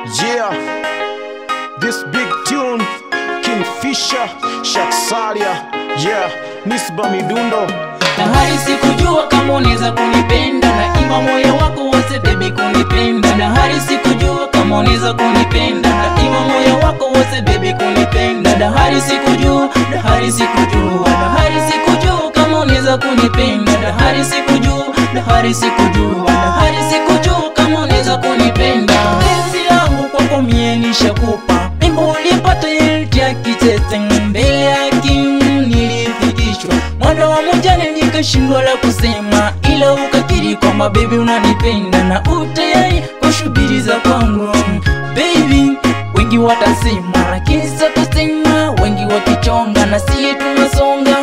Yeah, this big tune, Kingfisher, Shaksalia, yeah, Nisba Midundo. Na hali sikujua kama unaweza kunipenda, na ima moyo wako wose baby kunipenda. Na hali sikujua kama unaweza kunipenda, na ima moyo wako wose baby kunipenda. Na hali sikujua, na hali sikujua, na hali sikujua kama unaweza kunipenda. Na hali sikujua, na hali sikujua, na hali sikujua kama unaweza kunipenda. Penzi langu kwako mie nishakupa, mimbo ulipata yelti ya kitete mbele ya nilifikishwa mwana wa mjane nikashindwa la kusema, ila ukakiri kwamba baby unanipenda na utayari kushubiri za kwangu. Baby wengi watasema, lakini sitasema, wengi wakichonga na siye tunasonga.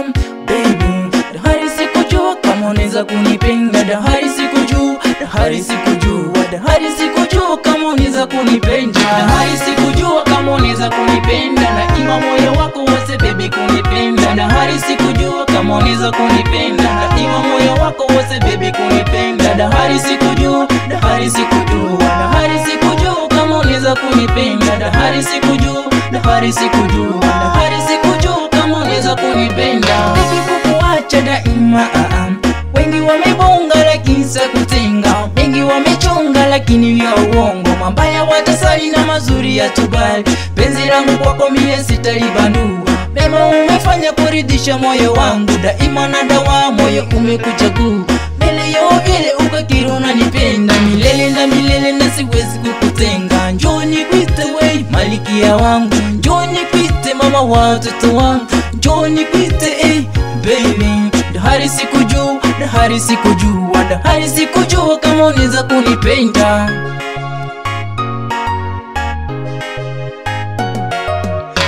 Baby dahari sikujua kama unaweza kunipenda, dahari sikujua, dahari sikujua, dahari sikujua kama unaweza kunipenda, dahari sikujua kama unaweza kunipenda, na ima moyo wako wose baby kunipenda. Dahari sikujua kama unaweza kunipenda, na ima moyo wako wose baby kunipenda. Dahari sikujua, dahari sikujua, dahari sikujua kama unaweza kunipenda. Dahari sikujua, dahari sikujua, dahari sikujua kama unaweza kunipenda. Baby kukuacha daima wengi wamebonga lakini sakutenga, wengi wamechonga lakini vya uongo, mabaya watasali na mazuri ya tubali. Penzi langu kwako mie sitalibandua, mema umefanya kuridhisha moyo wangu, daima na dawa moyo umekuchagua. Mbele yo vile ukakiri unanipenda milele na milele na siwezi kukutenga. Njoo nikuite we malikia wangu, njoo nikuite mama wa watoto wangu, njoo nikuite baby. Dahari sikujua, dahari sikujua, dahari sikujua kama unaweza kunipenda.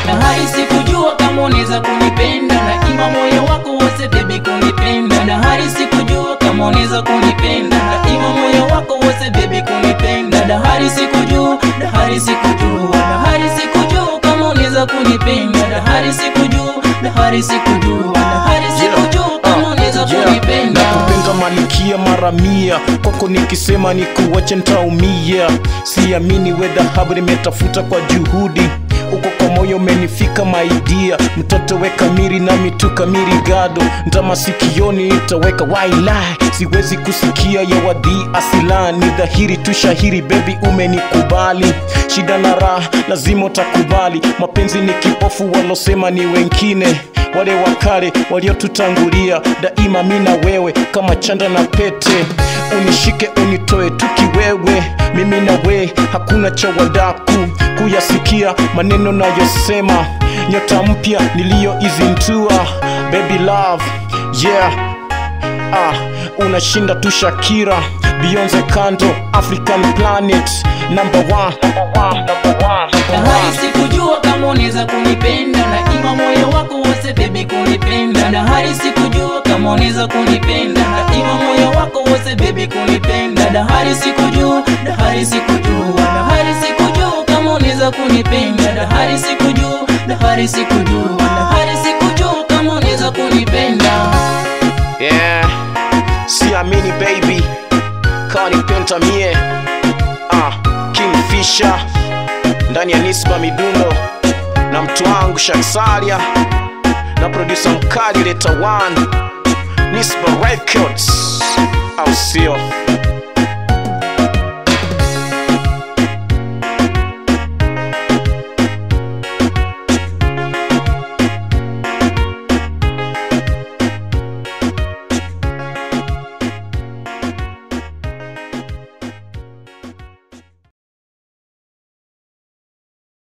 Dahari sikujua kama unaweza kunipenda, na ima moyo wako wose baby kunipenda. Dahari sikujua kama unaweza kunipenda, na ima moyo wako wose baby kunipenda. Dahari sikujua, dahari sikujua, dahari sikujua kama unaweza kunipenda. Dahari sikujua, dahari sikujua, dahari sikujua kama unaweza kunipenda. Nakupenda malikia mara mia, kwako nikisema nikuache nitaumia. Siamini we dhahabu nimetafuta kwa juhudi, uko kwa moyo umenifika maidia. Mtoto weka miri na mituka miri gado, ndama sikioni itaweka wailai. Siwezi kusikia ya wadhi asila, ni dhahiri tu shahiri baby umenikubali. Shida na raha lazima utakubali, mapenzi ni kipofu walosema ni wengine, wale wakale waliotutangulia. Daima mina wewe kama chanda na pete, unishike unitoe tukiwewe. Mimi na we hakuna cha wadaku kuyasikia maneno na yosema, nyota mpya niliyoizindua. Baby love yeah, unashinda tu Shakira, Beyonce kando, African planet number one, number one, number one. Dahari sikujua kama unaweza kunipenda, na ima moyo wako wose baby kunipenda. Dahari sikujua kama unaweza kunipenda, na ima moyo wako wose baby kunipenda. Dahari sikujua, dahari sikujua, dahari sikujua kama unaweza kunipenda. Dahari sikujua, dahari sikujua, dahari sikujua kama unaweza kunipenda. Yeah, siamini baby kama nipenda mie. Kingfisher ndani ya Nisba Midundo, na mtu wangu Shaksalia, na producer mkali Leta One, Nisba Records, au sio?